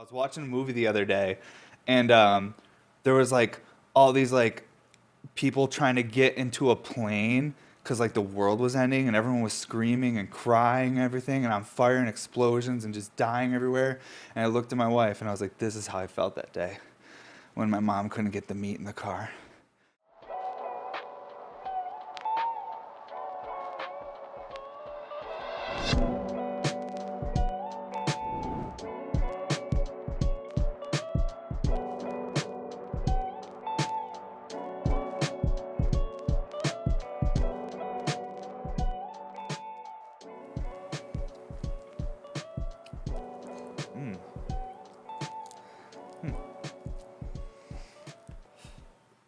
was watching a movie the other day, and there was like all these like people trying to get into a plane because like the world was ending and everyone was screaming and crying and everything and on fire and explosions and just dying everywhere. And I looked at my wife and I was like, "This is how I felt that day when my mom couldn't get the meat in the car."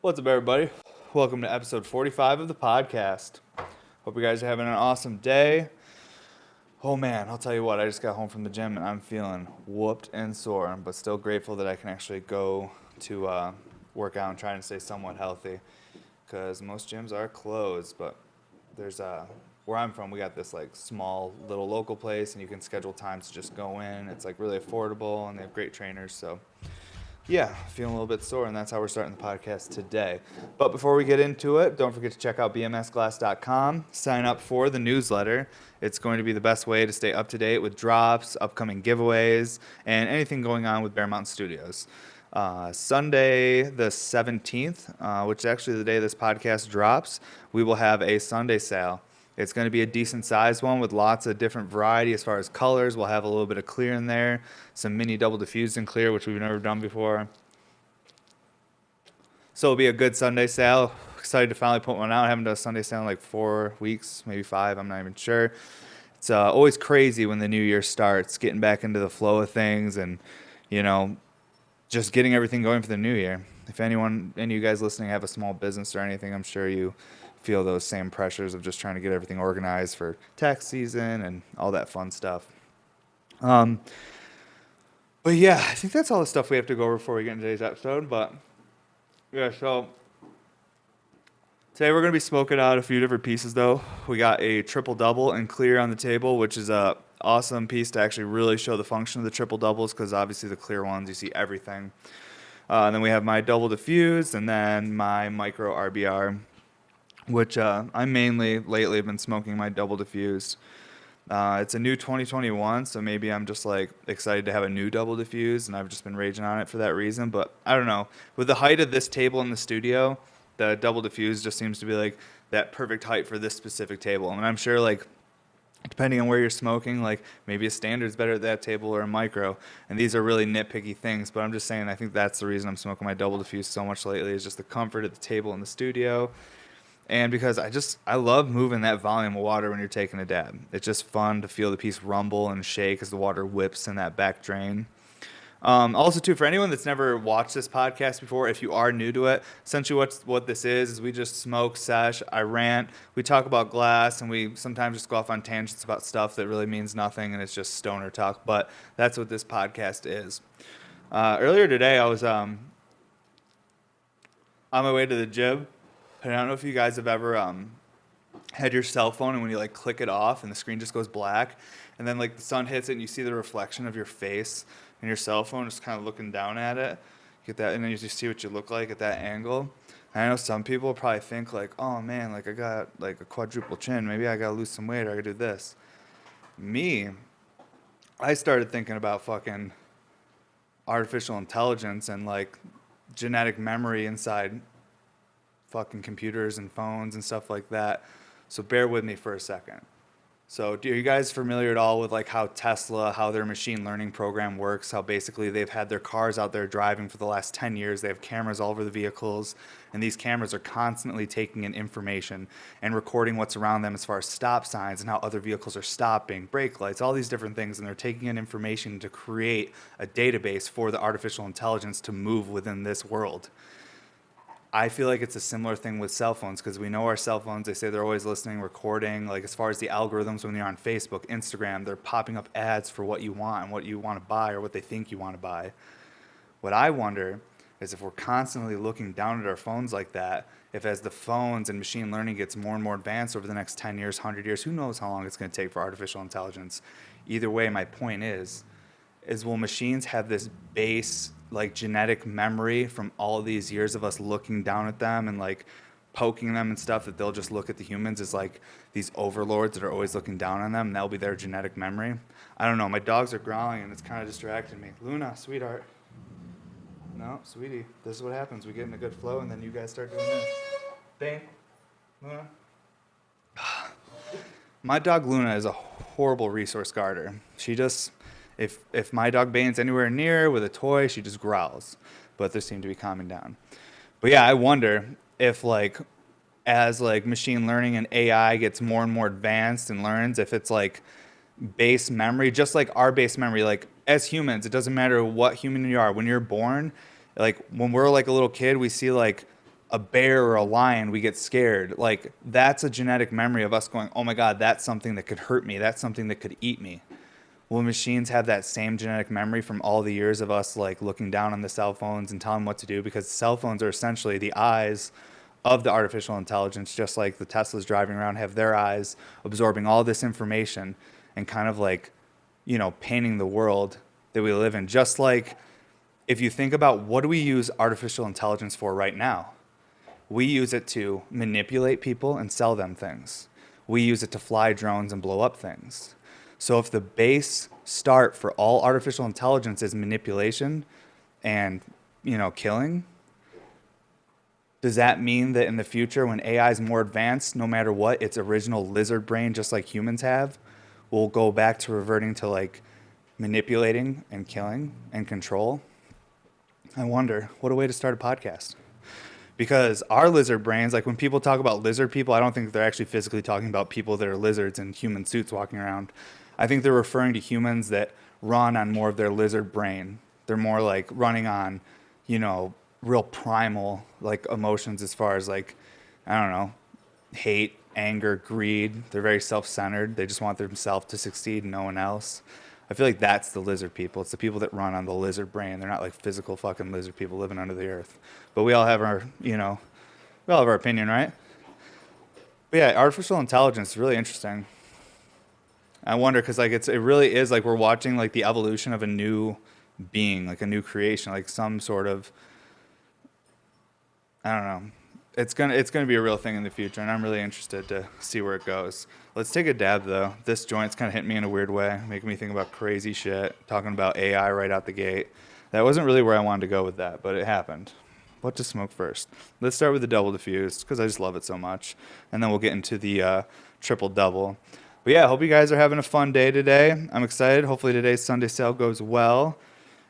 What's up, everybody? Welcome to episode 45 of the podcast. Hope you guys are having an awesome day. Oh man, I'll tell you what, I just got home from the gym and I'm feeling whooped and sore, but still grateful that I can actually go to work out and try and stay somewhat healthy because most gyms are closed. But there's where I'm from, we got this like small little local place and you can schedule times to just go in. It's like really affordable and they have great trainers. So yeah, feeling a little bit sore, and that's how we're starting the podcast today. But before we get into it, don't forget to check out bmsglass.com. Sign up for the newsletter. It's going to be the best way to stay up to date with drops, upcoming giveaways, and anything going on with Bear Mountain Studios. Sunday the 17th, which is actually the day this podcast drops, we will have a Sunday sale. It's going to be a decent sized one with lots of different variety as far as colors. We'll have a little bit of clear in there, some mini double diffused in clear, which we've never done before. So it'll be a good Sunday sale. Excited to finally put one out. I haven't done a Sunday sale in like 4 weeks, maybe 5. I'm not even sure. It's always crazy when the new year starts, getting back into the flow of things and, you know, just getting everything going for the new year. If any of you guys listening have a small business or anything, I'm sure you feel those same pressures of just trying to get everything organized for tax season and all that fun stuff. But yeah, I think that's all the stuff we have to go over before we get into today's episode. But yeah, so today we're going to be smoking out a few different pieces though. We got a triple double and clear on the table, which is a awesome piece to actually really show the function of the triple doubles because obviously the clear ones, you see everything. And then we have my double diffused and then my micro RBR, which I mainly lately have been smoking my double diffused. It's a new 2021, so maybe I'm just like excited to have a new double diffused, and I've just been raging on it for that reason. But I don't know. With the height of this table in the studio, the double diffused just seems to be like that perfect height for this specific table. And I'm sure like depending on where you're smoking, like maybe a standard's better at that table or a micro. And these are really nitpicky things, but I'm just saying I think that's the reason I'm smoking my double diffused so much lately is just the comfort at the table in the studio. And because I love moving that volume of water when you're taking a dab. It's just fun to feel the piece rumble and shake as the water whips in that back drain. Also, too, for anyone that's never watched this podcast before, if you are new to it, essentially what this is we just smoke, sesh, I rant, we talk about glass, and we sometimes just go off on tangents about stuff that really means nothing, and it's just stoner talk. But that's what this podcast is. Earlier today, I was on my way to the gym. And I don't know if you guys have ever had your cell phone and when you like click it off and the screen just goes black and then like the sun hits it and you see the reflection of your face in your cell phone just kind of looking down at it. Get that and then you just see what you look like at that angle. And I know some people probably think like, oh man, like I got like a quadruple chin. Maybe I got to lose some weight or I got to do this. Me, I started thinking about fucking artificial intelligence and like genetic memory inside fucking computers and phones and stuff like that. So bear with me for a second. So are you guys familiar at all with like how Tesla, how their machine learning program works, how basically they've had their cars out there driving for the last 10 years, they have cameras all over the vehicles, and these cameras are constantly taking in information and recording what's around them as far as stop signs and how other vehicles are stopping, brake lights, all these different things, and they're taking in information to create a database for the artificial intelligence to move within this world. I feel like it's a similar thing with cell phones because we know our cell phones, they say they're always listening, recording. Like as far as the algorithms when you're on Facebook, Instagram, they're popping up ads for what you want and what you want to buy or what they think you want to buy. What I wonder is if we're constantly looking down at our phones like that, if as the phones and machine learning gets more and more advanced over the next 10 years, 100 years, who knows how long it's going to take for artificial intelligence. Either way, my point is is, will machines have this base like genetic memory from all these years of us looking down at them and like poking them and stuff, that they'll just look at the humans as like these overlords that are always looking down on them, and that'll be their genetic memory? I don't know. My dogs are growling and it's kind of distracting me. Luna, sweetheart. No, sweetie. This is what happens. We get in a good flow and then you guys start doing this. Bang. Luna. My dog Luna is a horrible resource guarder. She just, if my dog Bane's anywhere near with a toy, she just growls. But they seem to be calming down. But yeah, I wonder if like as like machine learning and AI gets more and more advanced and learns, if it's like base memory, just like our base memory, like as humans, it doesn't matter what human you are. When you're born, like when we're like a little kid, we see like a bear or a lion, we get scared. Like that's a genetic memory of us going, oh my God, that's something that could hurt me. That's something that could eat me. Will machines have that same genetic memory from all the years of us like looking down on the cell phones and telling them what to do? Because cell phones are essentially the eyes of the artificial intelligence, just like the Teslas driving around have their eyes absorbing all this information and kind of like, you know, painting the world that we live in. Just like if you think about what do we use artificial intelligence for right now? We use it to manipulate people and sell them things. We use it to fly drones and blow up things. So if the base start for all artificial intelligence is manipulation and, you know, killing, does that mean that in the future when AI is more advanced, no matter what, its original lizard brain, just like humans have, will go back to reverting to like manipulating and killing and control? I wonder. What a way to start a podcast. Because our lizard brains, like when people talk about lizard people, I don't think they're actually physically talking about people that are lizards in human suits walking around. I think they're referring to humans that run on more of their lizard brain. They're more like running on, you know, real primal like emotions as far as like, I don't know, hate, anger, greed. They're very self-centered. They just want themselves to succeed and no one else. I feel like that's the lizard people. It's the people that run on the lizard brain. They're not like physical fucking lizard people living under the earth. But we all have our, you know, we all have our opinion, right? But yeah, artificial intelligence is really interesting. I wonder, because like it really is like we're watching like the evolution of a new being, like a new creation, like some sort of, I don't know. It's gonna be a real thing in the future, and I'm really interested to see where it goes. Let's take a dab though. This joint's kind of hitting me in a weird way, making me think about crazy shit. Talking about AI right out the gate. That wasn't really where I wanted to go with that, but it happened. What to smoke first? Let's start with the double diffused because I just love it so much, and then we'll get into the triple double. But yeah, I hope you guys are having a fun day today. I'm excited. Hopefully today's Sunday sale goes well.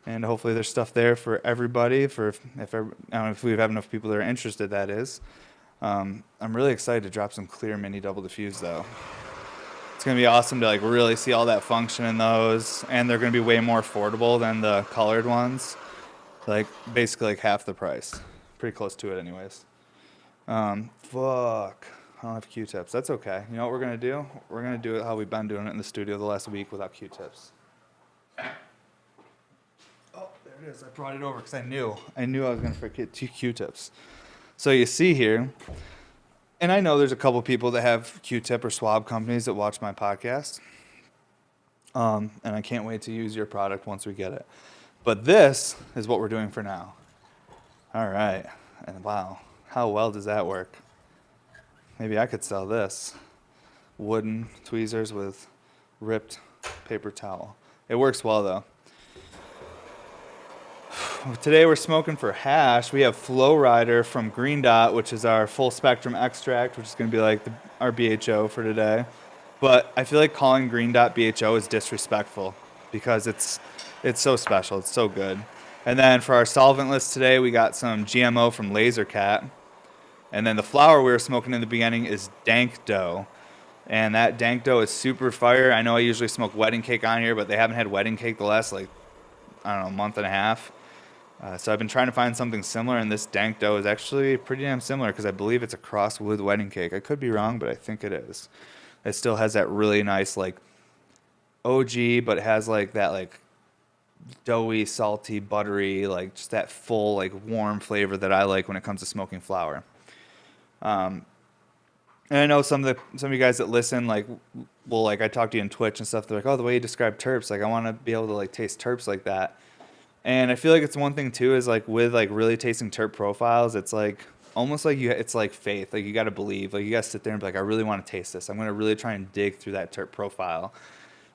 And hopefully there's stuff there for everybody. For I don't know if we have enough people that are interested, that is. I'm really excited to drop some clear mini double diffuse though. It's gonna be awesome to like really see all that function in those, and they're gonna be way more affordable than the colored ones. Like basically like half the price. Pretty close to it, anyways. Fuck. I don't have Q-tips. That's okay. You know what we're gonna do? We're gonna do it how we've been doing it in the studio the last week without Q-tips. It is. I brought it over because I knew I was going to forget 2 Q-tips. So you see here, and I know there's a couple people that have Q-tip or swab companies that watch my podcast, and I can't wait to use your product once we get it. But this is what we're doing for now. All right, and wow, how well does that work? Maybe I could sell this. Wooden tweezers with ripped paper towel. It works well though. Today we're smoking for hash. We have Flow Rider from Green Dot, which is our full spectrum extract, which is going to be like our BHO for today. But I feel like calling Green Dot BHO is disrespectful because it's so special. It's so good. And then for our solventless today, we got some GMO from Laser Cat. And then the flower we were smoking in the beginning is Dank Dough. And that Dank Dough is super fire. I know I usually smoke Wedding Cake on here, but they haven't had Wedding Cake the last, like, I don't know, month and a half. So I've been trying to find something similar, and this Dank Dough is actually pretty damn similar because I believe it's a cross with Wedding Cake. I could be wrong, but I think it is. It still has that really nice, like, OG, but it has, like, that, like, doughy, salty, buttery, like, just that full, like, warm flavor that I like when it comes to smoking flower. And I know some of you guys that listen, like, well, like I talk to you on Twitch and stuff. They're like, oh, the way you describe terps, like I want to be able to like taste terps like that. And I feel like it's one thing too is like with like really tasting terp profiles, it's like almost like it's like faith. Like you got to believe. Like you got to sit there and be like, I really want to taste this. I'm gonna really try and dig through that terp profile.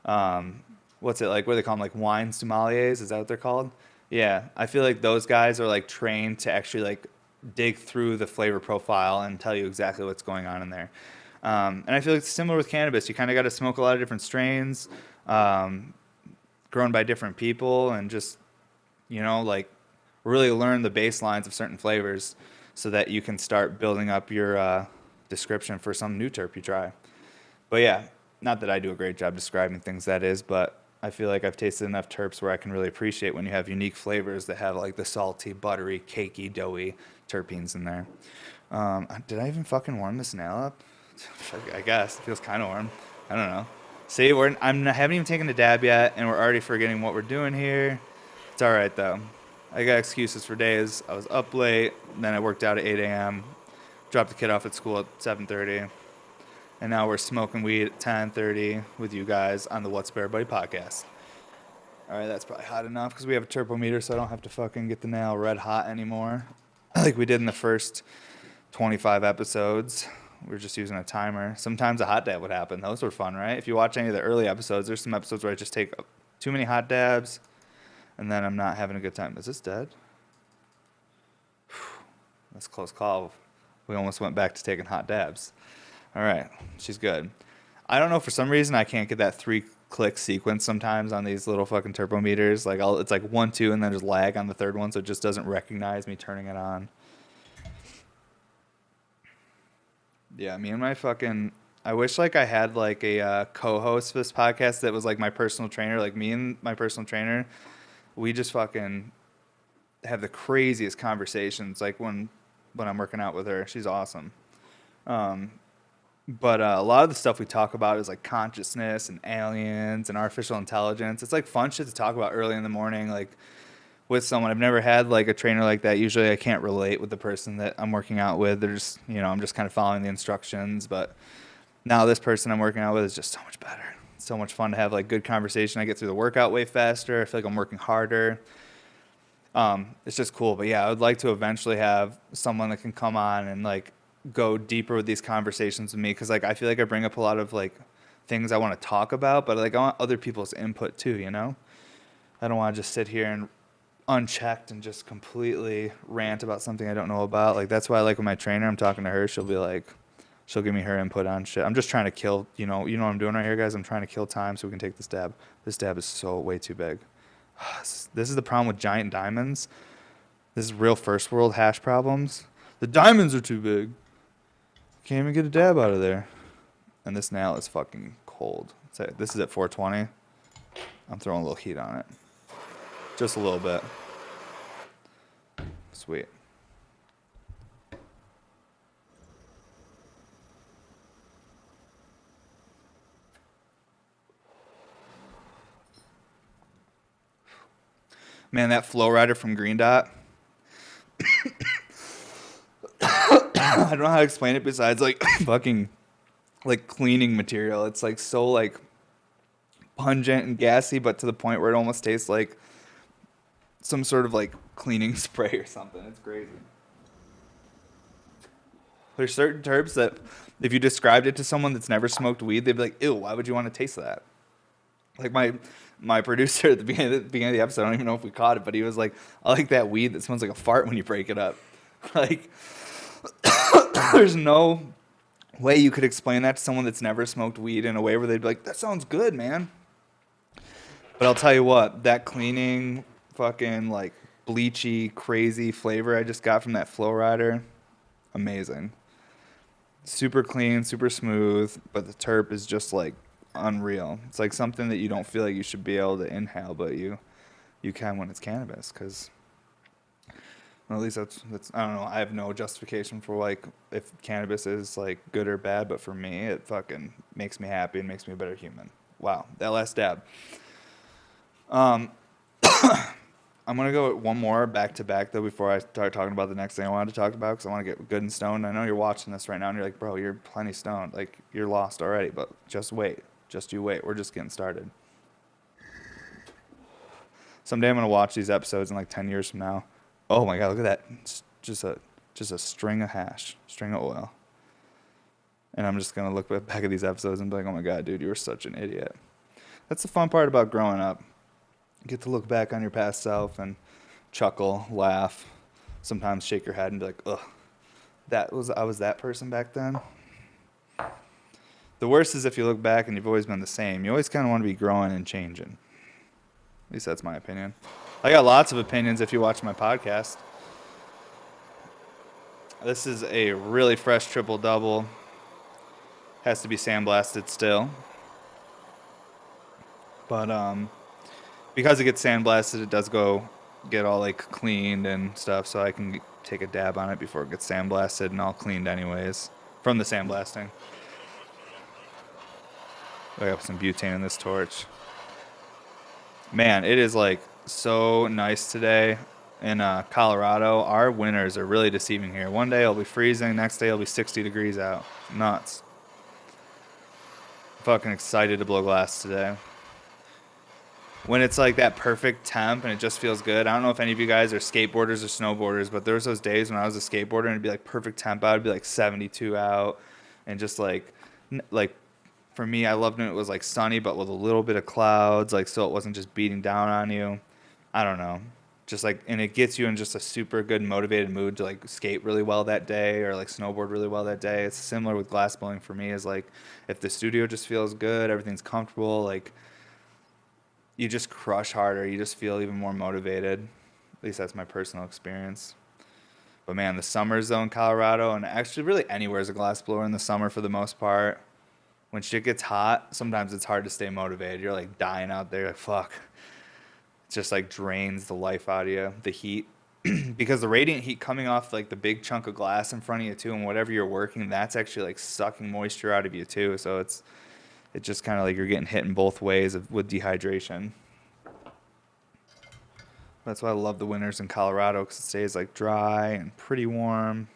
Um, what's it like? What do they call them? Like wine sommeliers? Is that what they're called? Yeah, I feel like those guys are like trained to actually like dig through the flavor profile and tell you exactly what's going on in there. And I feel like it's similar with cannabis. You kind of got to smoke a lot of different strains, um, grown by different people, and just like really learn the baselines of certain flavors so that you can start building up your description for some new terp you try. But yeah, not that I do a great job describing things that is, but I feel like I've tasted enough terps where I can really appreciate when you have unique flavors that have like the salty, buttery, cakey, doughy terpenes in there. Did I even fucking warm this nail up? I guess it feels kind of warm. I don't know. See, I haven't even taken a dab yet, and we're already forgetting what we're doing here. It's all right though. I got excuses for days. I was up late, then I worked out at 8 a.m. Dropped the kid off at school at 7:30, and now we're smoking weed at 10:30 with you guys on the What's Bear Buddy podcast. All right, that's probably hot enough because we have a turbometer, so I don't have to fucking get the nail red hot anymore, like we did in the first 25 episodes. We were just using a timer. Sometimes a hot dab would happen. Those were fun, right? If you watch any of the early episodes, there's some episodes where I just take too many hot dabs, and then I'm not having a good time. Is this dead? That's a close call. We almost went back to taking hot dabs. All right, she's good. I don't know, for some reason I can't get that 3-click sequence sometimes on these little fucking turbometers. Like it's like 1, 2, and then there's lag on the third one, so it just doesn't recognize me turning it on. Yeah, me and my fucking. I wish like I had like a co-host for this podcast that was like my personal trainer. Like me and my personal trainer, we just fucking have the craziest conversations. Like when I'm working out with her, she's awesome. Um, but a lot of the stuff we talk about is like consciousness and aliens and artificial intelligence. It's like fun shit to talk about early in the morning, like with someone. I've never had like a trainer like that. Usually I can't relate with the person that I'm working out with. They're just, I'm just kind of following the instructions. But now this person I'm working out with is just so much better. It's so much fun to have like good conversation. I get through the workout way faster. I feel like I'm working harder. It's just cool. But yeah, I would like to eventually have someone that can come on and like go deeper with these conversations with me, because like I feel like I bring up a lot of like things I want to talk about, but like I want other people's input too. I don't want to just sit here and unchecked and just completely rant about something I don't know about. Like that's why I like with my trainer, I'm talking to her, she'll give me her input on shit. I'm just trying to kill, what I'm doing right here, guys. I'm trying to kill time so we can take this dab. This dab is so way too big. This is the problem with giant diamonds. This is real first world hash problems. The diamonds are too big. Can't even get a dab out of there. And this nail is fucking cold. This is at 420. I'm throwing a little heat on it. Just a little bit. Sweet. Man, that flow rider from Green Dot. I don't know how to explain it besides like fucking like cleaning material. It's like so like pungent and gassy, but to the point where it almost tastes like some sort of like cleaning spray or something. It's crazy. There's certain terps that if you described it to someone that's never smoked weed, they'd be like, ew, why would you want to taste that? Like my producer at the beginning of the episode, I don't even know if we caught it, but he was like, I like that weed that smells like a fart when you break it up. Like, there's no way you could explain that to someone that's never smoked weed in a way where they'd be like, that sounds good, man. But I'll tell you what, that cleaning, fucking like bleachy, crazy flavor I just got from that flow rider, amazing. Super clean, super smooth, but the terp is just like unreal. It's like something that you don't feel like you should be able to inhale, but you can when it's cannabis, because well, at least that's I don't know. I have no justification for like if cannabis is like good or bad, but for me, it fucking makes me happy and makes me a better human. Wow, that last dab. I'm I'm going to go with one more back to back, though, before I start talking about the next thing I wanted to talk about, because I want to get good and stoned. I know you're watching this right now, and you're like, bro, you're plenty stoned. Like, you're lost already, but just wait. Just you wait. We're just getting started. Someday I'm going to watch these episodes in like 10 years from now. Oh, my God, look at that. It's just a string of hash, string of oil. And I'm just going to look back at these episodes and be like, oh, my God, dude, you were such an idiot. That's the fun part about growing up. You get to look back on your past self and chuckle, laugh, sometimes shake your head and be like, ugh, I was that person back then. The worst is if you look back and you've always been the same. You always kind of want to be growing and changing. At least that's my opinion. I got lots of opinions if you watch my podcast. This is a really fresh triple-double. Has to be sandblasted still. But because it gets sandblasted, it does go get all like cleaned and stuff, so I can take a dab on it before it gets sandblasted and all cleaned anyways from the sandblasting. I got some butane in this torch. Man, it is like so nice today in Colorado. Our winters are really deceiving here. One day it'll be freezing, next day it'll be 60 degrees out. Nuts. I'm fucking excited to blow glass today. When it's like that perfect temp and it just feels good. I don't know if any of you guys are skateboarders or snowboarders, but there was those days when I was a skateboarder and it'd be like perfect temp out. It'd be like 72 out and just like for me, I loved when it was like sunny but with a little bit of clouds, like so it wasn't just beating down on you. I don't know. Just like, and it gets you in just a super good motivated mood to like skate really well that day or like snowboard really well that day. It's similar with glass blowing for me, is like if the studio just feels good, everything's comfortable, like you just crush harder. You just feel even more motivated. At least that's my personal experience. But man, the summers though in Colorado, and actually really anywhere as a glass blower in the summer for the most part, when shit gets hot, sometimes it's hard to stay motivated. You're like dying out there, like fuck. It just like drains the life out of you, the heat. Because the radiant heat coming off like the big chunk of glass in front of you too, and whatever you're working, that's actually like sucking moisture out of you too. So it's just kind of like you're getting hit in both ways with dehydration. That's why I love the winters in Colorado, because it stays like dry and pretty warm.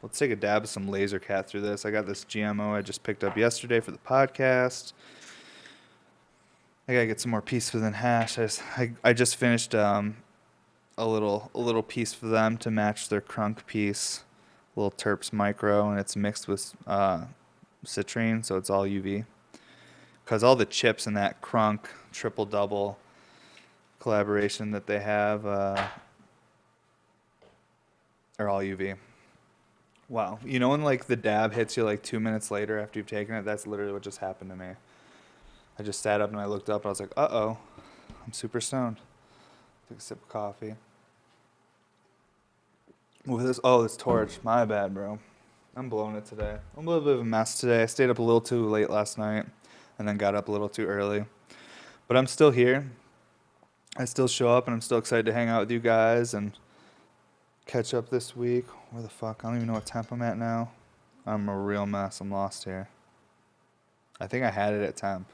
Let's take a dab of some Laser Cat through this. I got this GMO I just picked up yesterday for the podcast. I gotta get some more piece within hash. I just finished a little piece for them to match their crunk piece, little Terps Micro, and it's mixed with citrine, so it's all UV. Because all the chips in that crunk triple double collaboration that they have are all UV. Wow. You know when like the dab hits you like 2 minutes later after you've taken it? That's literally what just happened to me. I just sat up and I looked up and I was like, uh-oh, I'm super stoned. Took a sip of coffee. With this torch. My bad, bro. I'm blowing it today. I'm a little bit of a mess today. I stayed up a little too late last night and then got up a little too early. But I'm still here. I still show up and I'm still excited to hang out with you guys and catch up this week. Where the fuck? I don't even know what temp I'm at now. I'm a real mess. I'm lost here. I think I had it at temp.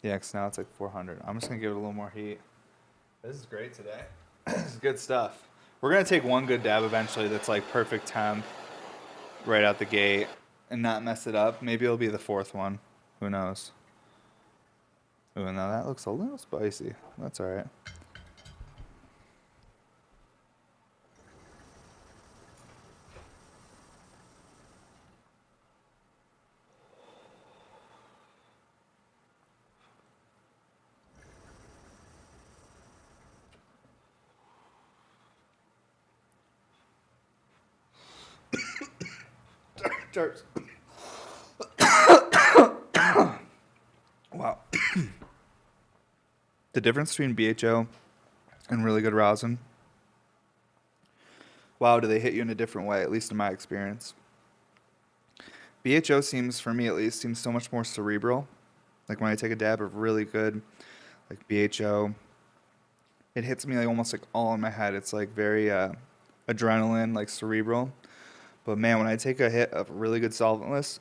Yeah, because now it's like 400. I'm just going to give it a little more heat. This is great today. This is good stuff. We're going to take one good dab eventually that's like perfect temp right out the gate and not mess it up. Maybe it'll be the fourth one. Who knows? Ooh, now that looks a little spicy. That's all right. Terps. Wow. The difference between BHO and really good rosin. Wow, do they hit you in a different way, at least in my experience. BHO seems, for me at least, seems so much more cerebral. Like when I take a dab of really good, like BHO, it hits me like almost like all in my head. It's like very adrenaline, like cerebral. But man, when I take a hit of really good solventless,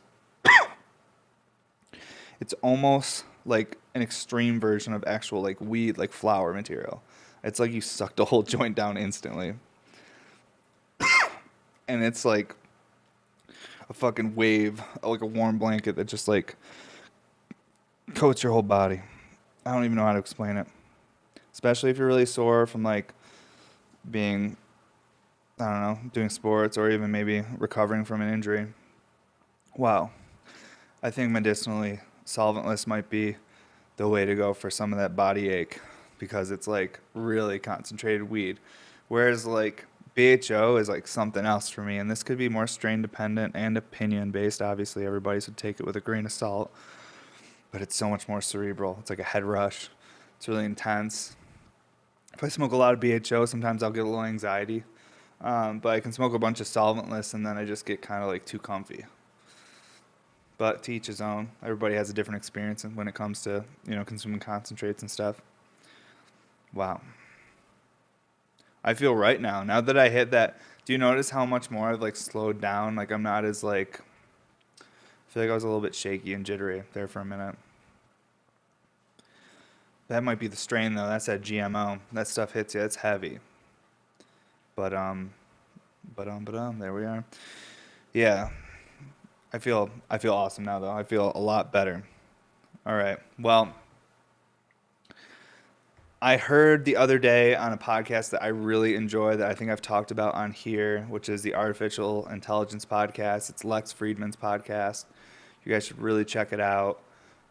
it's almost like an extreme version of actual like weed, like flower material. It's like you sucked a whole joint down instantly. And it's like a fucking wave, like a warm blanket that just like coats your whole body. I don't even know how to explain it. Especially if you're really sore from like being, I don't know, doing sports or even maybe recovering from an injury. Wow. I think medicinally, solventless might be the way to go for some of that body ache because it's like really concentrated weed. Whereas like BHO is like something else for me, and this could be more strain dependent and opinion based. Obviously, everybody should take it with a grain of salt, but it's so much more cerebral. It's like a head rush. It's really intense. If I smoke a lot of BHO, sometimes I'll get a little anxiety. But I can smoke a bunch of solventless, and then I just get kind of like too comfy. But to each his own. Everybody has a different experience when it comes to, consuming concentrates and stuff. Wow. I feel right now. Now that I hit that, do you notice how much more I've like slowed down? Like I'm not as like, I feel like I was a little bit shaky and jittery there for a minute. That might be the strain though. That's that GMO. That stuff hits you. It's heavy. But there we are. Yeah. I feel awesome now though. I feel a lot better. All right. Well, I heard the other day on a podcast that I really enjoy that I think I've talked about on here, which is the Artificial Intelligence podcast. It's Lex Friedman's podcast. You guys should really check it out.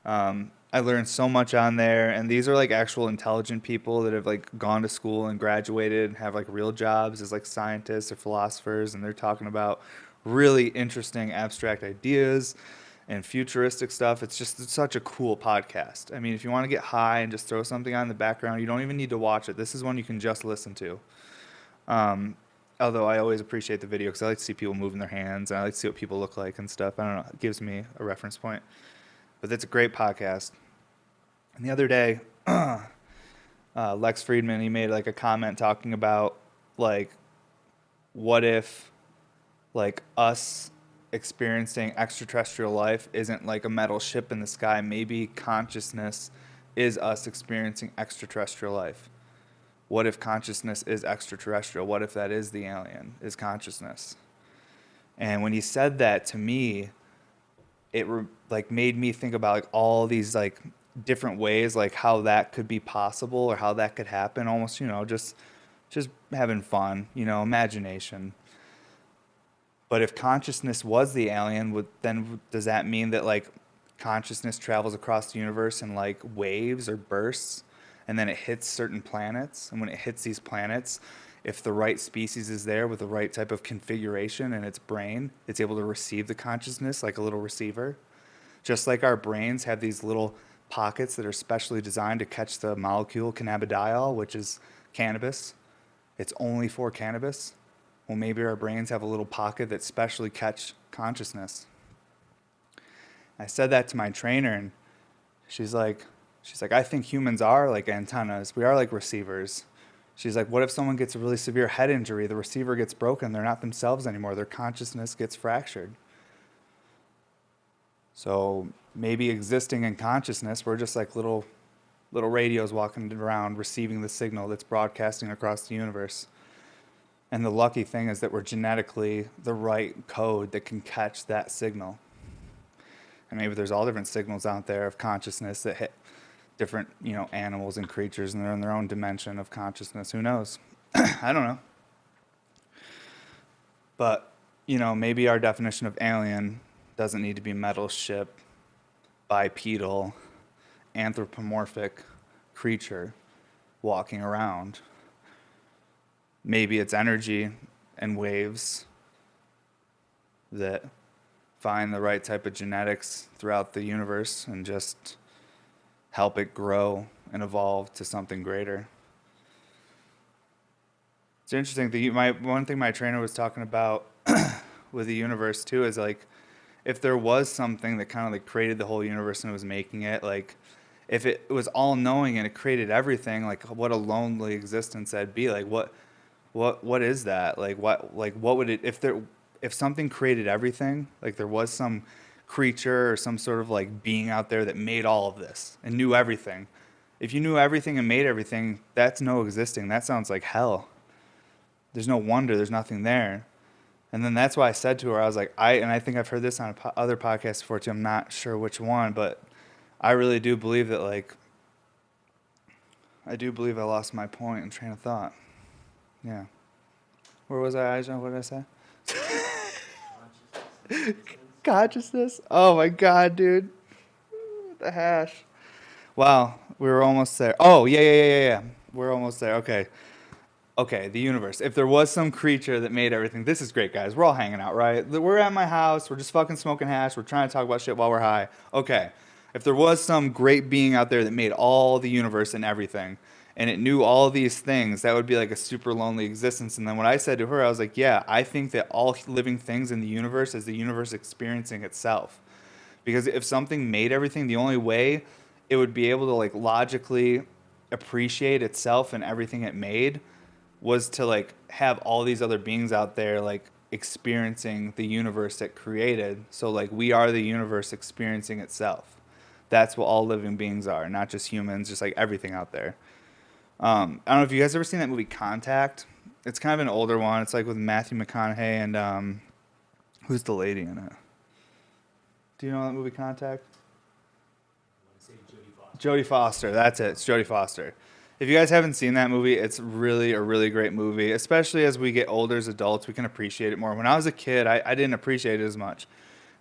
I learned so much on there, and these are like actual intelligent people that have like gone to school and graduated and have like real jobs as like scientists or philosophers, and they're talking about really interesting abstract ideas and futuristic stuff. It's such a cool podcast. I mean, if you want to get high and just throw something on in the background, you don't even need to watch it. This is one you can just listen to. Although I always appreciate the video because I like to see people moving their hands, and I like to see what people look like and stuff. I don't know. It gives me a reference point. But it's a great podcast. And the other day, Lex Friedman, he made like a comment talking about like, what if like us experiencing extraterrestrial life isn't like a metal ship in the sky? Maybe consciousness is us experiencing extraterrestrial life. What if consciousness is extraterrestrial? What if that is the alien, is consciousness? And when he said that to me, it like made me think about like all these like different ways like how that could be possible or how that could happen. Almost, just having fun, imagination. But if consciousness was the alien, then does that mean that like consciousness travels across the universe in like waves or bursts, and then it hits certain planets? And when it hits these planets, if the right species is there with the right type of configuration in its brain, it's able to receive the consciousness like a little receiver. Just like our brains have these little pockets that are specially designed to catch the molecule cannabidiol, which is cannabis. It's only for cannabis. Well, maybe our brains have a little pocket that specially catch consciousness. I said that to my trainer, and she's like, I think humans are like antennas. We are like receivers. She's like, what if someone gets a really severe head injury, the receiver gets broken, they're not themselves anymore, their consciousness gets fractured. So maybe existing in consciousness, we're just like little radios walking around receiving the signal that's broadcasting across the universe. And the lucky thing is that we're genetically the right code that can catch that signal. And maybe there's all different signals out there of consciousness that hit different, animals and creatures, and they're in their own dimension of consciousness. Who knows? I don't know. But, maybe our definition of alien doesn't need to be metal ship, bipedal, anthropomorphic creature walking around. Maybe it's energy and waves that find the right type of genetics throughout the universe and just help it grow and evolve to something greater. It's interesting that one thing my trainer was talking about with the universe too is like, if there was something that kind of like created the whole universe and was making it, like if it was all knowing and it created everything, like what a lonely existence that'd be. Like what is that? What would it, if something created everything, like there was some creature or some sort of like being out there that made all of this and knew everything, If you knew everything and made everything, that's no existing. That sounds like hell. There's no wonder. There's nothing there. And then that's why I said to her, I was like, and I think I've heard this on other podcasts before too. I'm not sure which one, but I really do believe that, like, I do believe I lost my point and train of thought. Yeah. Where was I, Ijah? What did I say? Consciousness. Oh my God, dude. The hash. Wow, we were almost there. Oh, yeah. We're almost there. Okay, the universe. If there was some creature that made everything, this is great, guys. We're all hanging out, right? We're at my house. We're just fucking smoking hash. We're trying to talk about shit while we're high. Okay, if there was some great being out there that made all the universe and everything, and it knew all these things, that would be like a super lonely existence. And then what I said to her, I was like, yeah, I think that all living things in the universe is the universe experiencing itself. Because if something made everything, the only way it would be able to, like, logically appreciate itself and everything it made was to, like, have all these other beings out there, like, experiencing the universe it created. So, like, we are the universe experiencing itself. That's what all living beings are, not just humans, just like everything out there. I don't know if you guys ever seen that movie Contact. It's kind of an older one. It's like with Matthew McConaughey and who's the lady in it? Do you know that movie Contact? Jodie Foster. That's it. It's Jodie Foster. If you guys haven't seen that movie, it's really a really great movie. Especially as we get older as adults, we can appreciate it more. When I was a kid, I didn't appreciate it as much.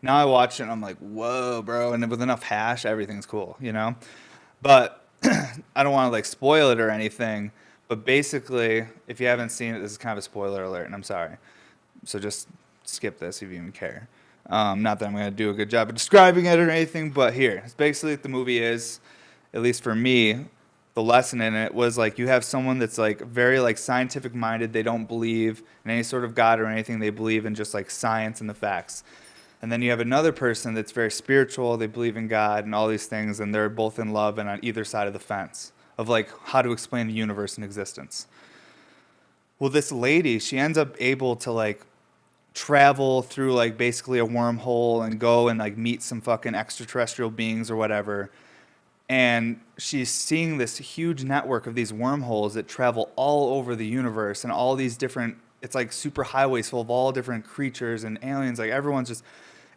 Now I watch it and I'm like, whoa, bro. And with enough hash, everything's cool, you know? But I don't want to, like, spoil it or anything. But basically, if you haven't seen it, this is kind of a spoiler alert, and I'm sorry. So just skip this if you even care. Not that I'm going to do a good job of describing it or anything, but here. It's basically what the movie is, at least for me. The lesson in it was, like, you have someone that's, like, very, like, scientific minded. They don't believe in any sort of God or anything. They believe in just, like, science and the facts. And then you have another person that's very spiritual. They believe in God and all these things, and they're both in love and on either side of the fence of, like, how to explain the universe and existence. Well, this lady, she ends up able to, like, travel through, like, basically a wormhole and go and, like, meet some fucking extraterrestrial beings or whatever. And she's seeing this huge network of these wormholes that travel all over the universe and all these different, it's like super highways full of all different creatures and aliens. Like, everyone's just,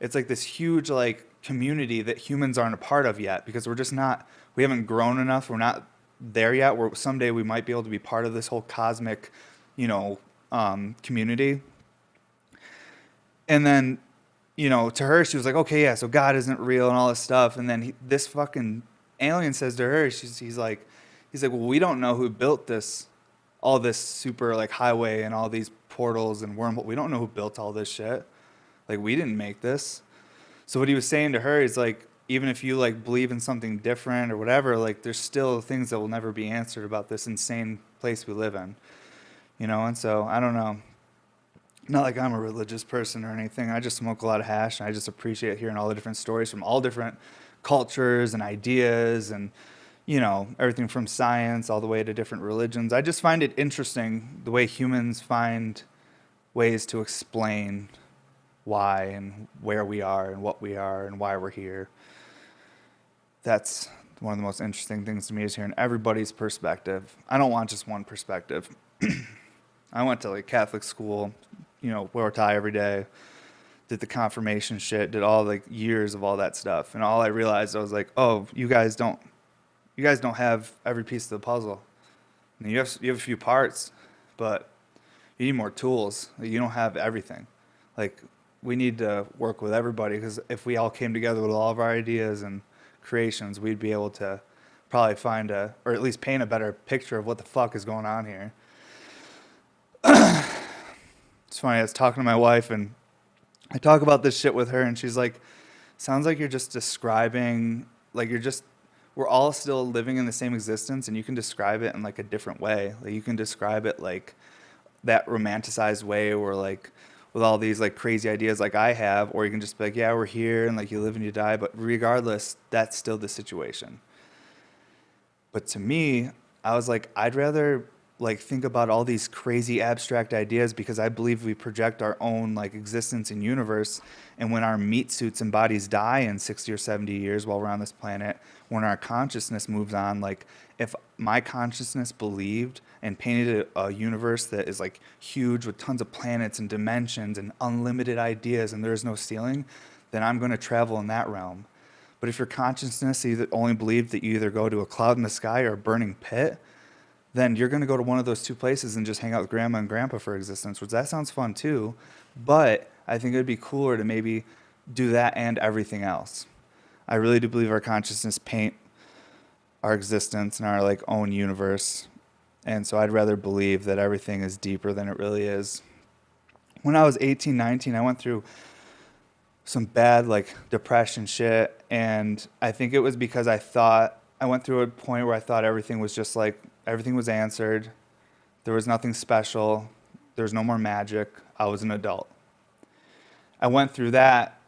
it's like this huge, like, community that humans aren't a part of yet because we're just not, we haven't grown enough. We're not there yet. Where someday we might be able to be part of this whole cosmic, community. And then, to her, she was like, okay, yeah, so God isn't real and all this stuff. And then this fucking alien says to her, he's like, well, we don't know who built all this super, like, highway and all these portals and wormholes. We don't know who built all this shit. Like, we didn't make this. So what he was saying to her is, like, even if you, like, believe in something different or whatever, like, there's still things that will never be answered about this insane place we live in. And so, I don't know. Not like I'm a religious person or anything. I just smoke a lot of hash, and I just appreciate hearing all the different stories from all different cultures and ideas and, everything from science all the way to different religions. I just find it interesting the way humans find ways to explain why and where we are and what we are and why we're here. That's one of the most interesting things to me, is hearing everybody's perspective. I don't want just one perspective. I went to, like, Catholic school, wore a tie every day, did the confirmation shit, did all, like, years of all that stuff. And all I realized, I was like, oh, you guys don't have every piece of the puzzle. And you have a few parts, but you need more tools. Like, you don't have everything. Like, we need to work with everybody, because if we all came together with all of our ideas and creations, we'd be able to probably find or at least paint a better picture of what the fuck is going on here. It's funny, I was talking to my wife, and I talk about this shit with her, and she's like, sounds like you're just describing, like, we're all still living in the same existence, and you can describe it in, like, a different way. Like, you can describe it, like, that romanticized way, or, like, with all these, like, crazy ideas like I have, or you can just be like, yeah, we're here, and, like, you live and you die, but regardless, that's still the situation. But to me, I was like, I'd rather like think about all these crazy abstract ideas because I believe we project our own like existence in universe. And when our meat suits and bodies die in 60 or 70 years while we're on this planet, when our consciousness moves on, like if my consciousness believed and painted a universe that is like huge with tons of planets and dimensions and unlimited ideas and there's no ceiling, then I'm going to travel in that realm. But if your consciousness either only believed that you either go to a cloud in the sky or a burning pit, then you're going to go to one of those two places and just hang out with grandma and grandpa for existence, which that sounds fun too. But I think it would be cooler to maybe do that and everything else. I really do believe our consciousness paint our existence and our like own universe. And so I'd rather believe that everything is deeper than it really is. When I was 18, 19, I went through some bad like depression shit. And I think it was because I went through a point where I thought everything was just like, everything was answered. There was nothing special. There was no more magic. I was an adult. I went through that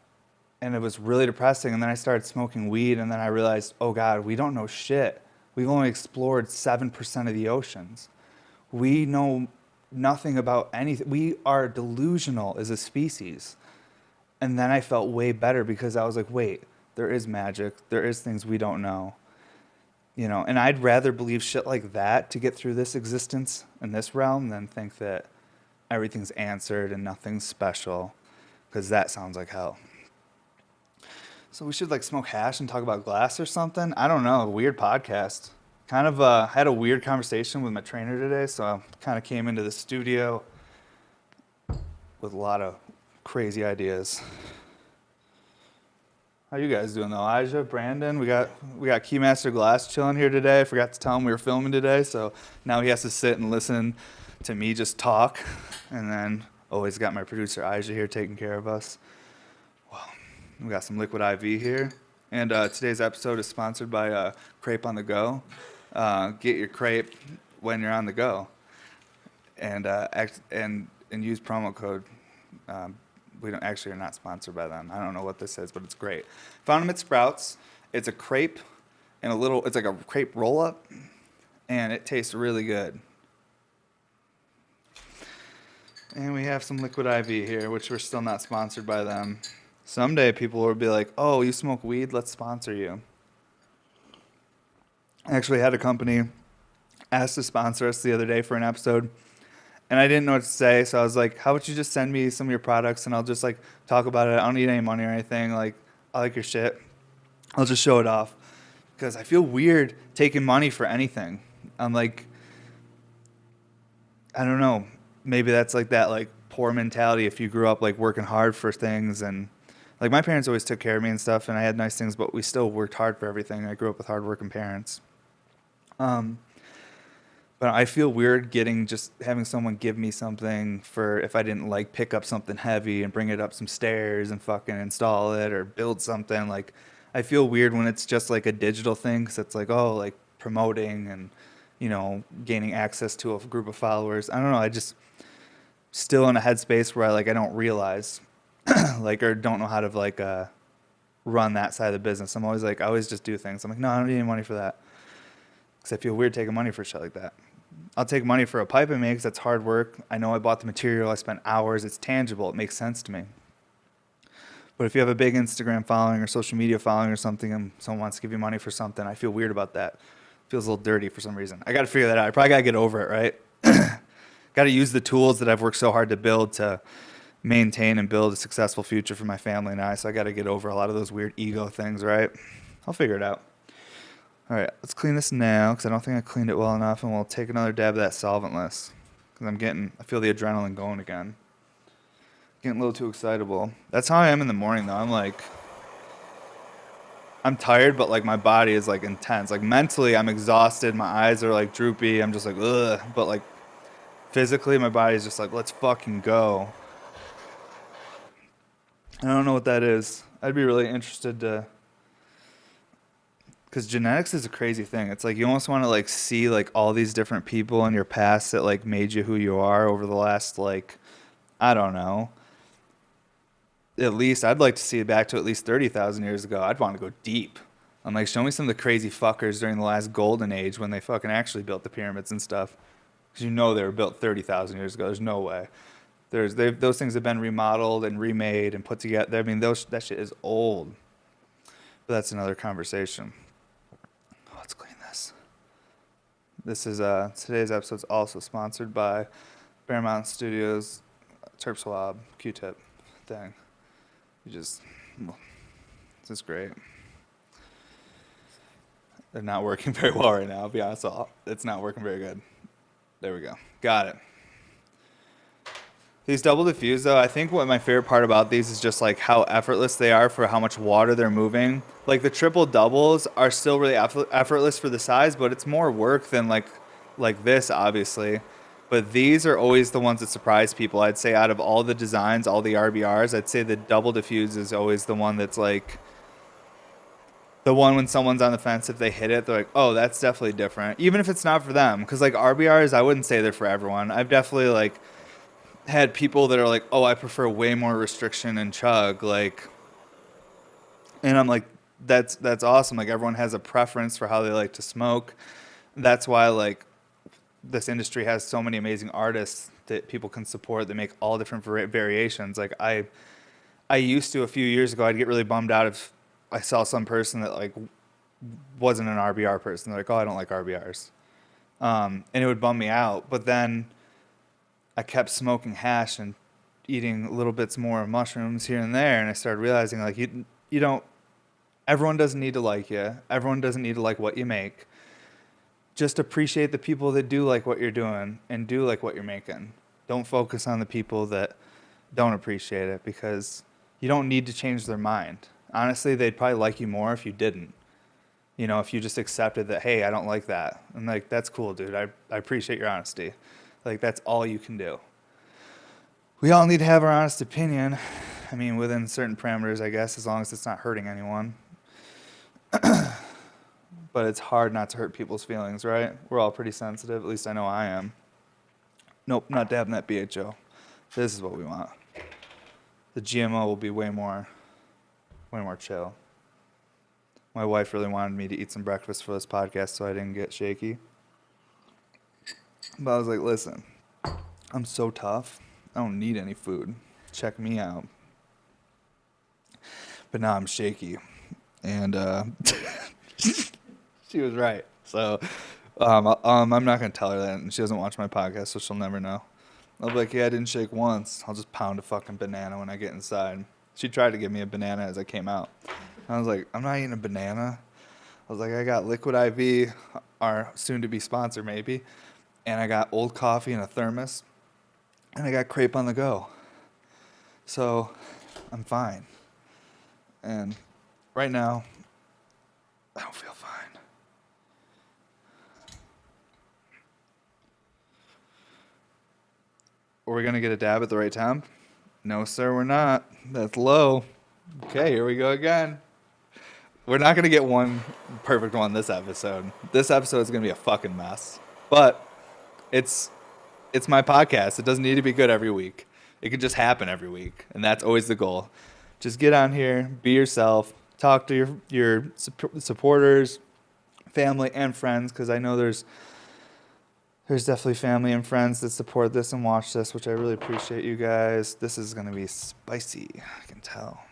and it was really depressing. And then I started smoking weed and then I realized, oh God, we don't know shit. We've only explored 7% of the oceans. We know nothing about anything. We are delusional as a species. And then I felt way better because I was like, wait, there is magic. There is things we don't know. You know, and I'd rather believe shit like that to get through this existence in this realm than think that everything's answered and nothing's special, because that sounds like hell. So we should like smoke hash and talk about glass or something. I don't know. Weird podcast. Kind of had a weird conversation with my trainer today, so I kind of came into the studio with a lot of crazy ideas. How you guys doing though? Ijah, Brandon, we got Keymaster Glass chilling here today. I forgot to tell him we were filming today, so now he has to sit and listen to me just talk. And then always got my producer Ijah here taking care of us. Well, we got some liquid IV here. And today's episode is sponsored by Crepe on the Go. Get your crepe when you're on the go. And use promo code we don't actually are not sponsored by them. I don't know what this is, but it's great. Found them at Sprouts. It's a crepe and it's like a crepe roll up, and it tastes really good. And we have some liquid IV here, which we're still not sponsored by them. Someday people will be like, "Oh, you smoke weed? Let's sponsor you." I actually had a company ask to sponsor us the other day for an episode. And I didn't know what to say, so I was like, how about you just send me some of your products and I'll just like talk about it. I don't need any money or anything. Like, I like your shit. I'll just show it off. Because I feel weird taking money for anything. I'm like, I don't know. Maybe that's like that like poor mentality if you grew up like working hard for things. And like my parents always took care of me and stuff and I had nice things, but we still worked hard for everything. I grew up with hardworking parents. But I feel weird having someone give me something for if I didn't like pick up something heavy and bring it up some stairs and fucking install it or build something. Like, I feel weird when it's just like a digital thing because it's like, oh, like promoting and, you know, gaining access to a group of followers. I don't know. I just still in a headspace where I don't realize like or don't know how to like run that side of the business. I'm always like, I always just do things. I'm like, no, I don't need any money for that. Because I feel weird taking money for shit like that. I'll take money for a pipe I make because that's hard work. I know I bought the material. I spent hours. It's tangible. It makes sense to me. But if you have a big Instagram following or social media following or something and someone wants to give you money for something, I feel weird about that. It feels a little dirty for some reason. I got to figure that out. I probably got to get over it, right? Got to use the tools that I've worked so hard to build to maintain and build a successful future for my family and I. So I got to get over a lot of those weird ego things, right? I'll figure it out. All right, let's clean this now because I don't think I cleaned it well enough, and we'll take another dab of that solventless because I feel the adrenaline going again. Getting a little too excitable. That's how I am in the morning, though. I'm tired, but like my body is like intense. Like mentally, I'm exhausted. My eyes are like droopy. I'm just like, ugh. But like physically, my body's just like, let's fucking go. I don't know what that is. I'd be really interested to. Because genetics is a crazy thing. It's like you almost want to like see like all these different people in your past that like made you who you are over the last like, I don't know. At least I'd like to see it back to at least 30,000 years ago. I'd want to go deep. I'm like, show me some of the crazy fuckers during the last golden age when they fucking actually built the pyramids and stuff. because you know they were built 30,000 years ago. There's no way. Those things have been remodeled and remade and put together. I mean, that shit is old. But that's another conversation. Let's clean this. This is today's episode is also sponsored by Paramount Studios Terp Swab Q-tip thing. This is great. They're not working very well right now, I'll be honest. It's not working very good. There we go. Got it. These double diffuse, though, I think what my favorite part about these is just like how effortless they are for how much water they're moving. Like the triple doubles are still really effortless for the size, but it's more work than like this, obviously. But these are always the ones that surprise people. I'd say out of all the designs, all the RBRs, I'd say the double diffuse is always the one that's like the one when someone's on the fence, if they hit it, they're like, oh, that's definitely different. Even if it's not for them. Because like RBRs, I wouldn't say they're for everyone. I've definitely like had people that are like, oh, I prefer way more restriction and chug. Like, and I'm like, that's awesome. Like everyone has a preference for how they like to smoke. That's why like this industry has so many amazing artists that people can support that make all different variations. Like I used to a few years ago, I'd get really bummed out if I saw some person that like wasn't an RBR person. They're like, oh, I don't like RBRs. And it would bum me out. But then I kept smoking hash and eating little bits more of mushrooms here and there. And I started realizing like you don't, everyone doesn't need to like you. Everyone doesn't need to like what you make. Just appreciate the people that do like what you're doing and do like what you're making. Don't focus on the people that don't appreciate it, because you don't need to change their mind. Honestly, they'd probably like you more if you didn't. You know, if you just accepted that, hey, I don't like that. And like, that's cool, dude. I appreciate your honesty. Like, that's all you can do. We all need to have our honest opinion. I mean, within certain parameters, I guess, as long as it's not hurting anyone. But it's hard not to hurt people's feelings, right? We're all pretty sensitive. At least I know I am. Nope, not dabbing that BHO. This is what we want. The GMO will be way more chill. My wife really wanted me to eat some breakfast for this podcast so I didn't get shaky. But I was like, listen, I'm so tough. I don't need any food. Check me out. But now I'm shaky. And she was right. So I'm not going to tell her that. And she doesn't watch my podcast, so she'll never know. I'll be like, yeah, I didn't shake once. I'll just pound a fucking banana when I get inside. She tried to give me a banana as I came out. I was like, I'm not eating a banana. I was like, I got Liquid IV, our soon-to-be sponsor maybe, and I got old coffee in a thermos, and I got crepe on the go. So I'm fine. And right now, I don't feel fine. Are we going to get a dab at the right time? No, sir, we're not. That's low. Okay, here we go again. We're not going to get one perfect one this episode. This episode is going to be a fucking mess. But it's my podcast. It doesn't need to be good every week. It can just happen every week. And that's always the goal. Just get on here, be yourself, talk to your supporters, family, and friends, because I know there's definitely family and friends that support this and watch this, which I really appreciate you guys. This is going to be spicy, I can tell.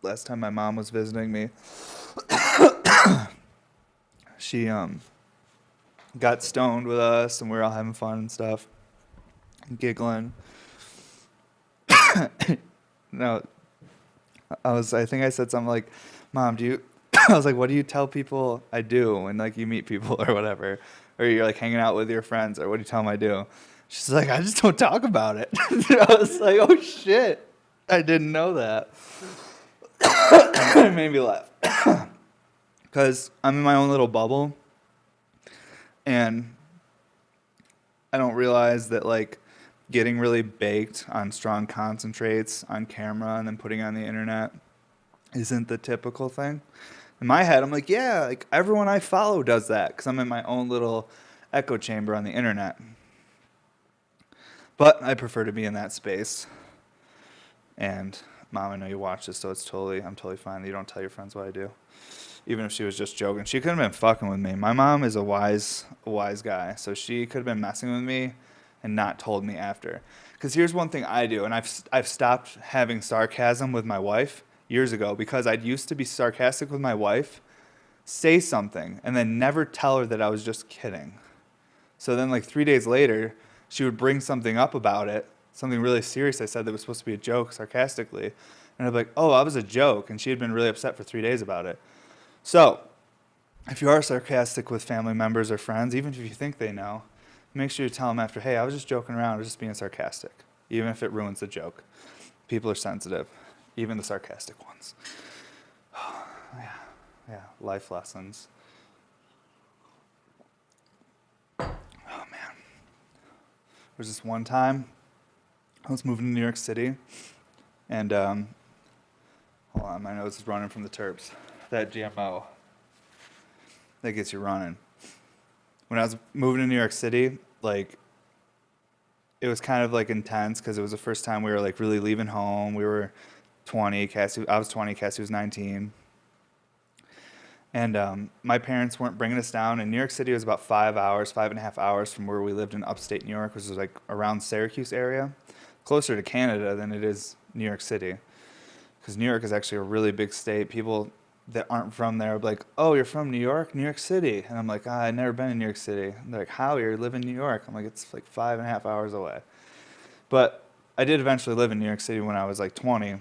Last time my mom was visiting me, she got stoned with us, and we were all having fun and stuff, and giggling. No, I think I said something like, Mom, I was like, what do you tell people I do when like you meet people or whatever, or you're like hanging out with your friends, or what do you tell them I do? She's like, I just don't talk about it. I was like, oh shit, I didn't know that. It made me laugh. Because I'm in my own little bubble, and I don't realize that like getting really baked on strong concentrates on camera and then putting it on the internet isn't the typical thing. In my head, I'm like, yeah, like everyone I follow does that, because I'm in my own little echo chamber on the internet. But I prefer to be in that space. And Mom, I know you watch this, so I'm totally fine that you don't tell your friends what I do. Even if she was just joking. She could have been fucking with me. My mom is a wise guy, so she could have been messing with me and not told me after. Because here's one thing I do, and I've stopped having sarcasm with my wife years ago because I used to be sarcastic with my wife, say something, and then never tell her that I was just kidding. So then, like 3 days later, she would bring something up about it, something really serious I said that was supposed to be a joke sarcastically. And I'd be like, oh, I was a joke. And she had been really upset for 3 days about it. So, if you are sarcastic with family members or friends, even if you think they know, make sure you tell them after, hey, I was just joking around, I was just being sarcastic, even if it ruins the joke. People are sensitive, even the sarcastic ones. Yeah, life lessons. Oh, man. There was this one time, I was moving to New York City, and, hold on, my nose is running from the terps. That GMO. That gets you running. When I was moving to New York City, like, it was kind of like intense because it was the first time we were like really leaving home. We were 20, I was 20, Cassie was 19. And my parents weren't bringing us down. And New York City was about 5.5 hours from where we lived in upstate New York, which was like around Syracuse area, closer to Canada than it is New York City. Because New York is actually a really big state. People that aren't from there are like, oh, you're from New York City. And I'm like, I've never been in New York City. And they're like, how? You live in New York? I'm like, it's like 5.5 hours away. But I did eventually live in New York City when I was like 20.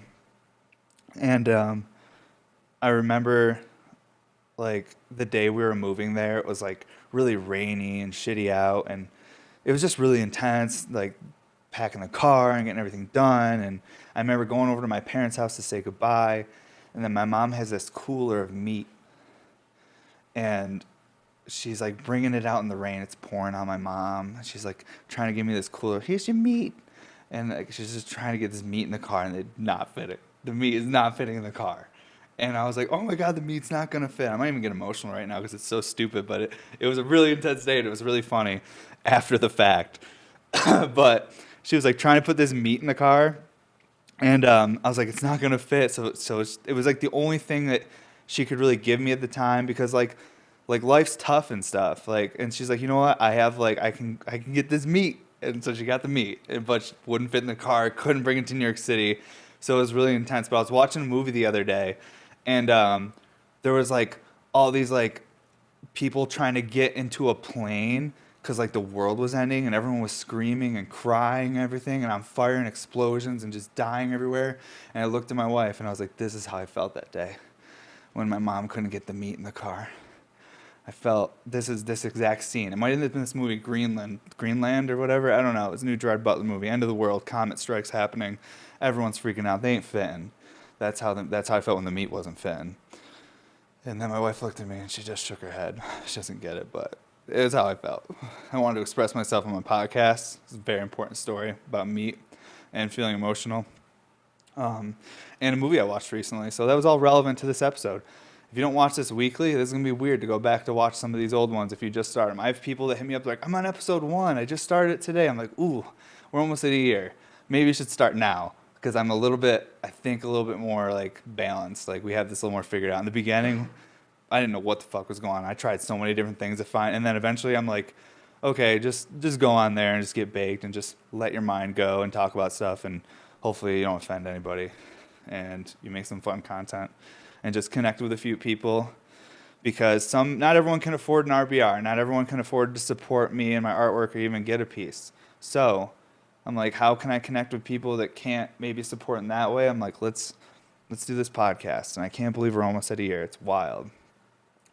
And I remember like the day we were moving there, it was like really rainy and shitty out. And it was just really intense, like packing the car and getting everything done. And I remember going over to my parents' house to say goodbye. And then my mom has this cooler of meat. And she's like bringing it out in the rain. It's pouring on my mom. She's like trying to give me this cooler. Here's your meat. And like she's just trying to get this meat in the car, and it's not fitting. The meat is not fitting in the car. And I was like, oh my God, the meat's not going to fit. I might even get emotional right now because it's so stupid. But it was a really intense day, and it was really funny after the fact. But she was like trying to put this meat in the car. And I was like, it's not going to fit. So it was like the only thing that she could really give me at the time because like life's tough and stuff. Like, and she's like, you know what? I have like, I can get this meat. And so she got the meat, but she wouldn't fit in the car. Couldn't bring it to New York City. So it was really intense. But I was watching a movie the other day, and there was like all these like people trying to get into a plane because like the world was ending and everyone was screaming and crying and everything and on fire and explosions and just dying everywhere. And I looked at my wife and I was like, this is how I felt that day when my mom couldn't get the meat in the car. I felt this exact scene. It might have been this movie Greenland or whatever. I don't know. It's a new Gerard Butler movie. End of the world. Comet strikes happening. Everyone's freaking out. They ain't fitting. That's how I felt when the meat wasn't fitting. And then my wife looked at me and she just shook her head. She doesn't get it, but it was how I felt. I wanted to express myself on my podcast. It's a very important story about meat and feeling emotional. And a movie I watched recently. So that was all relevant to this episode. If you don't watch this weekly, this is going to be weird to go back to watch some of these old ones if you just start them. I have people that hit me up like, I'm on episode 1. I just started it today. I'm like, ooh, we're almost at a year. Maybe you should start now because I'm a little bit more like balanced. Like we have this a little more figured out. In the beginning, I didn't know what the fuck was going on. I tried so many different things to find. And then eventually I'm like, okay, just go on there and just get baked and just let your mind go and talk about stuff. And hopefully you don't offend anybody and you make some fun content. And just connect with a few people because not everyone can afford an RBR. Not everyone can afford to support me and my artwork or even get a piece. So I'm like, how can I connect with people that can't maybe support in that way? I'm like, let's do this podcast. And I can't believe we're almost at a year. It's wild.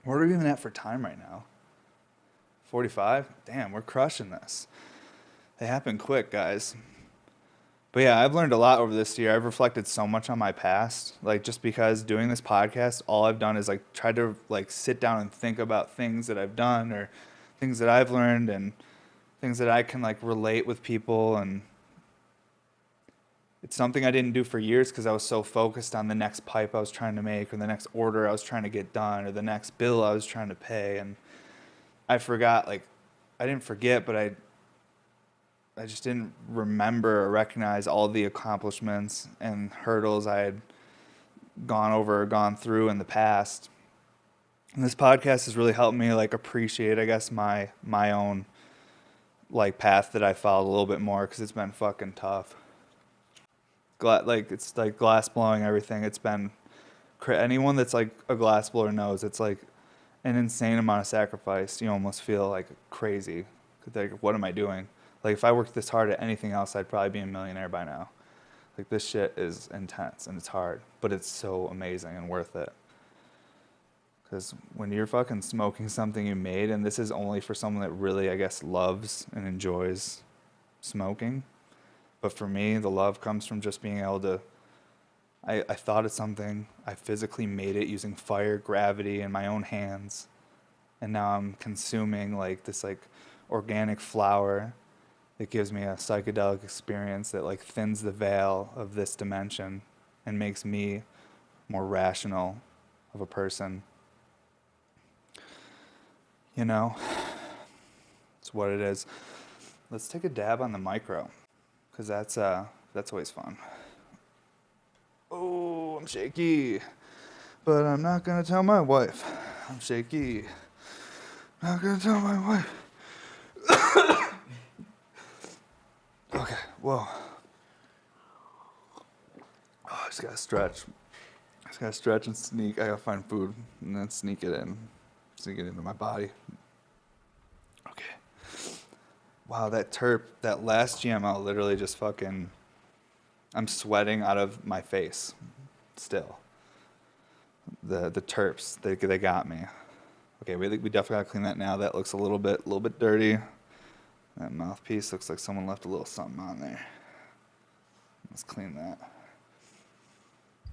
What are we even at for time right now? 45? Damn, we're crushing this. They happen quick, guys. But yeah, I've learned a lot over this year. I've reflected so much on my past. Like just because doing this podcast, all I've done is like try to like sit down and think about things that I've done or things that I've learned and things that I can like relate with people. And it's something I didn't do for years because I was so focused on the next pipe I was trying to make or the next order I was trying to get done or the next bill I was trying to pay. And I forgot, like, I didn't forget, but I I just didn't remember or recognize all the accomplishments and hurdles I had gone over or gone through in the past. And this podcast has really helped me like appreciate, I guess, my own like path that I followed a little bit more, because it's been fucking tough. Like it's like glass blowing everything. It's been anyone that's like a glass blower knows it's like an insane amount of sacrifice. You almost feel like crazy. Like, what am I doing? Like, if I worked this hard at anything else, I'd probably be a millionaire by now. Like, this shit is intense and it's hard, but it's so amazing and worth it. Because when you're fucking smoking something you made, and this is only for someone that really, I guess, loves and enjoys smoking. But for me, the love comes from just being able to, I thought of something, I physically made it using fire, gravity, and my own hands. And now I'm consuming like this like organic flower that gives me a psychedelic experience that like thins the veil of this dimension and makes me more rational of a person. You know, it's what it is. Let's take a dab on the micro, because that's always fun. Oh, I'm shaky, but I'm not gonna tell my wife. I'm shaky. Not gonna tell my wife. Okay, whoa. Oh, I just gotta stretch. And sneak. I gotta find food and then sneak it in. Sneak it into my body. Okay. Wow, that terp, that last GMO literally just fucking, I'm sweating out of my face still. The terps, they got me. Okay, we definitely gotta clean that now. That looks a little bit dirty. That mouthpiece looks like someone left a little something on there. Let's clean that.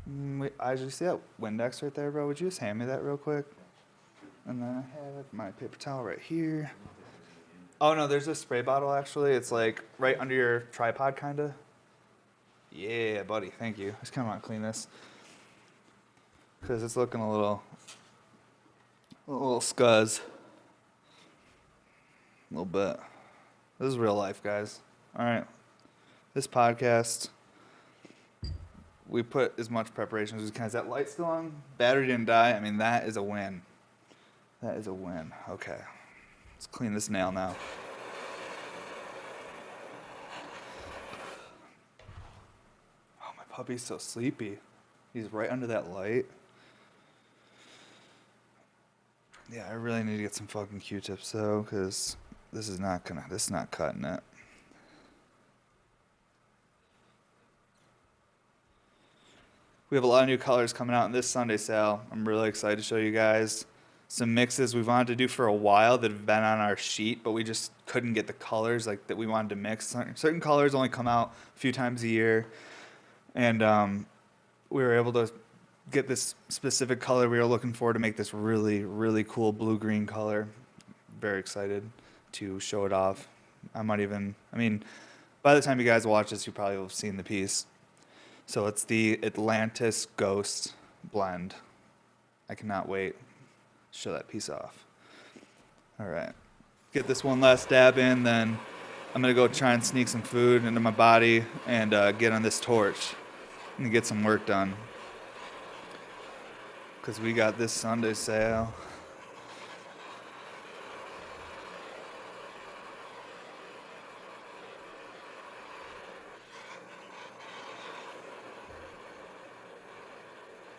Wait, Ijah, you see that Windex right there, bro? Would you just hand me that real quick? And then I have my paper towel right here. Oh, no, there's a spray bottle, actually. It's, like, right under your tripod, kind of. Yeah, buddy, thank you. I just kind of want to clean this, because it's looking a little scuzz. A little bit. This is real life, guys. All right. This podcast, we put as much preparation as we can. Is that light still on? Battery didn't die. I mean, that is a win. That is a win. Okay. Let's clean this nail now. Oh, my puppy's so sleepy. He's right under that light. Yeah, I really need to get some fucking Q-tips, though, because this is not cutting it. We have a lot of new colors coming out in this Sunday sale. I'm really excited to show you guys some mixes we've wanted to do for a while that have been on our sheet, but we just couldn't get the colors like that we wanted to mix. Certain colors only come out a few times a year, and we were able to get this specific color we were looking for to make this really, really cool blue-green color. Very excited to show it off. By the time you guys watch this, you probably will have seen the piece. So it's the Atlantis Ghost blend. I cannot wait to show that piece off. All right. Get this one last dab in, then I'm going to go try and sneak some food into my body and get on this torch and get some work done. Because we got this Sunday sale.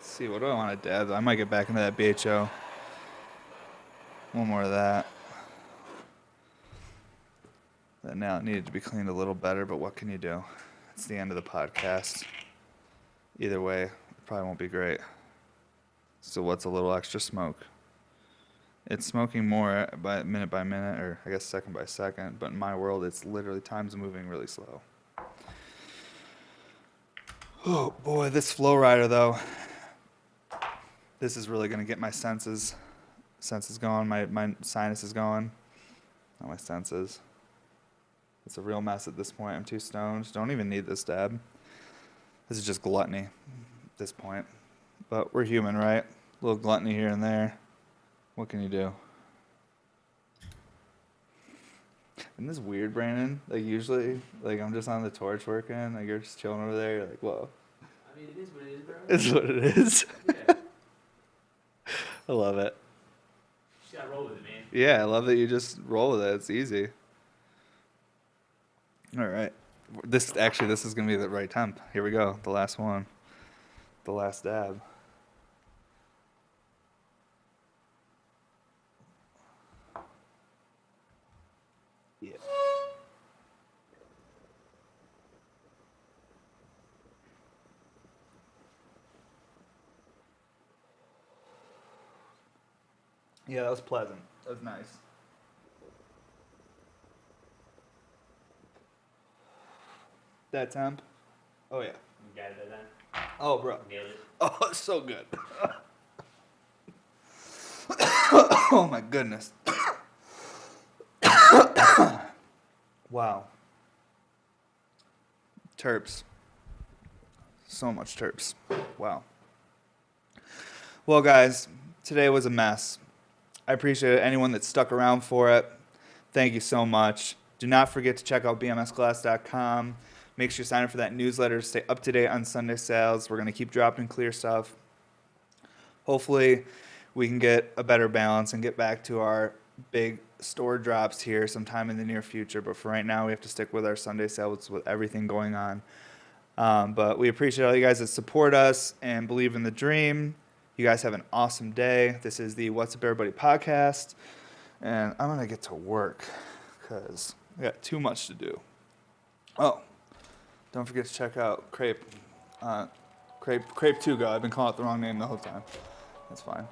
See, what do I want to dab? I might get back into that BHO. One more of that. That now it needed to be cleaned a little better, but what can you do? It's the end of the podcast. Either way, it probably won't be great. So what's a little extra smoke? It's smoking more by minute, or I guess second by second, but in my world, it's literally time's moving really slow. Oh boy, this flow rider though. This is really going to get my senses going, my sinuses going. Not my senses. It's a real mess at this point. I'm too stoned. Don't even need this dab. This is just gluttony at this point. But we're human, right? A little gluttony here and there. What can you do? Isn't this weird, Brandon? Like usually, like I'm just on the torch working, like you're just chilling over there. You're like, whoa. I mean, it is what it is, bro. It's what it is. Yeah. I love it. Just gotta roll with it, man. Yeah, I love that you just roll with it. It's easy. All right. This is gonna be the right temp. Here we go. The last one. The last dab. Yeah. Yeah, that was pleasant. That was nice. That temp? Oh yeah. You got it then? Oh, bro. Nailed it. Oh, it's so good. Oh my goodness. Wow. Terps. So much terps. Wow. Well, guys, today was a mess. I appreciate anyone that stuck around for it. Thank you so much. Do not forget to check out bmsglass.com. Make sure you sign up for that newsletter to stay up to date on Sunday sales. We're going to keep dropping clear stuff. Hopefully, we can get a better balance and get back to our big store drops here sometime in the near future. But for right now, we have to stick with our Sunday sales with everything going on. But we appreciate all you guys that support us and believe in the dream. You guys have an awesome day. This is the What's Up Everybody podcast. And I'm going to get to work because I got too much to do. Oh, don't forget to check out Crepe 2 Go. I've been calling it the wrong name the whole time. That's fine.